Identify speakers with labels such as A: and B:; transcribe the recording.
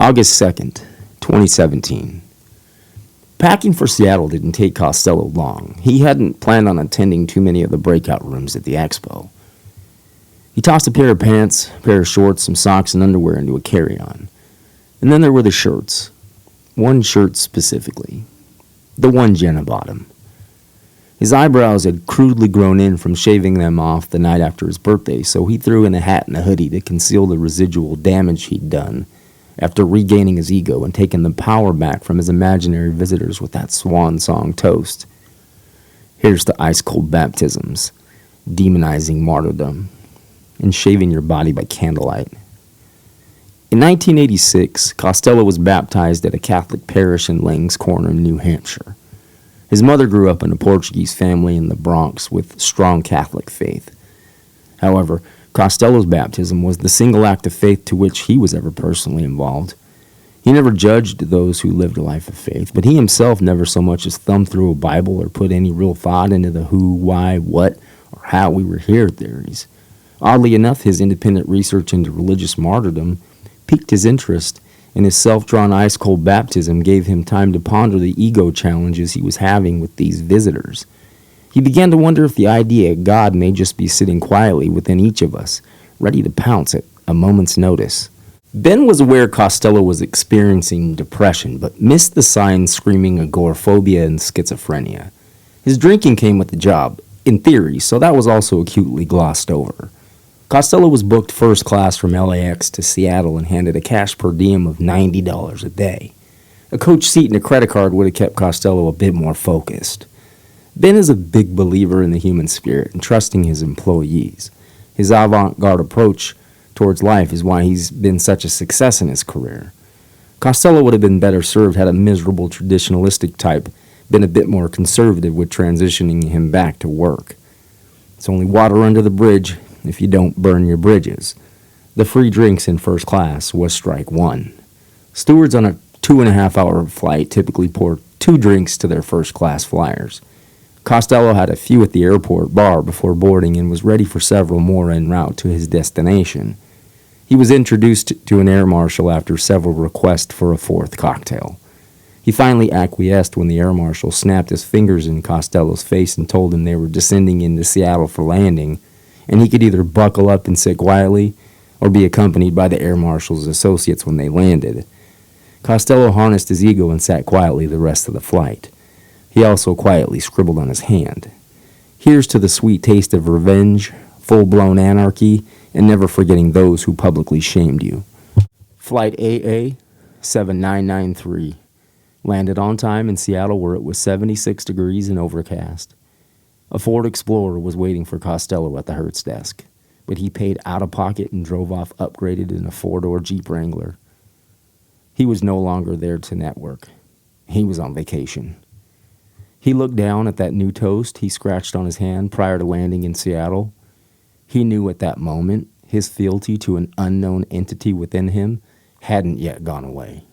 A: August 2nd, 2017. Packing for Seattle didn't take Costello long. He hadn't planned on attending too many of the breakout rooms at the expo. He tossed a pair of pants, a pair of shorts, some socks, and underwear into a carry-on. And then there were the shirts. One shirt specifically. The one Jenna bought him. His eyebrows had crudely grown in from shaving them off the night after his birthday, so he threw in a hat and a hoodie to conceal the residual damage he'd done after regaining his ego and taking the power back from his imaginary visitors with that swan song toast. Here's to ice-cold baptisms, demonizing martyrdom, and shaving your body by candlelight. In 1986, Costello was baptized at a Catholic parish in Langs Corner, New Hampshire. His mother grew up in a Portuguese family in the Bronx with strong Catholic faith. However, Costello's baptism was the single act of faith to which he was ever personally involved. He never judged those who lived a life of faith, but he himself never so much as thumbed through a Bible or put any real thought into the who, why, what, or how we were here theories. Oddly enough, his independent research into religious martyrdom piqued his interest, and his self-drawn ice-cold baptism gave him time to ponder the ego challenges he was having with these visitors. He began to wonder if the idea of God may just be sitting quietly within each of us, ready to pounce at a moment's notice. Ben was aware Costello was experiencing depression, but missed the signs screaming agoraphobia and schizophrenia. His drinking came with the job, in theory, so that was also acutely glossed over. Costello was booked first class from LAX to Seattle and handed a cash per diem of $90 a day. A coach seat and a credit card would have kept Costello a bit more focused. Ben is a big believer in the human spirit and trusting his employees. His avant-garde approach towards life is why he's been such a success in his career. Costello would have been better served had a miserable traditionalistic type been a bit more conservative with transitioning him back to work. It's only water under the bridge if you don't burn your bridges. The free drinks in first class was strike one. Stewards on a 2.5-hour flight typically pour 2 drinks to their first class flyers. Costello had a few at the airport bar before boarding and was ready for several more en route to his destination. He was introduced to an air marshal after several requests for a 4th cocktail. He finally acquiesced when the air marshal snapped his fingers in Costello's face and told him they were descending into Seattle for landing, and he could either buckle up and sit quietly or be accompanied by the air marshal's associates when they landed. Costello harnessed his ego and sat quietly the rest of the flight. He also quietly scribbled on his hand. Here's to the sweet taste of revenge, full-blown anarchy, and never forgetting those who publicly shamed you. Flight AA 7993 landed on time in Seattle where it was 76 degrees and overcast. A Ford Explorer was waiting for Costello at the Hertz desk, but he paid out of pocket and drove off upgraded in a 4-door Jeep Wrangler. He was no longer there to network. He was on vacation. He looked down at that new toast he scratched on his hand prior to landing in Seattle. He knew at that moment his fealty to an unknown entity within him hadn't yet gone away.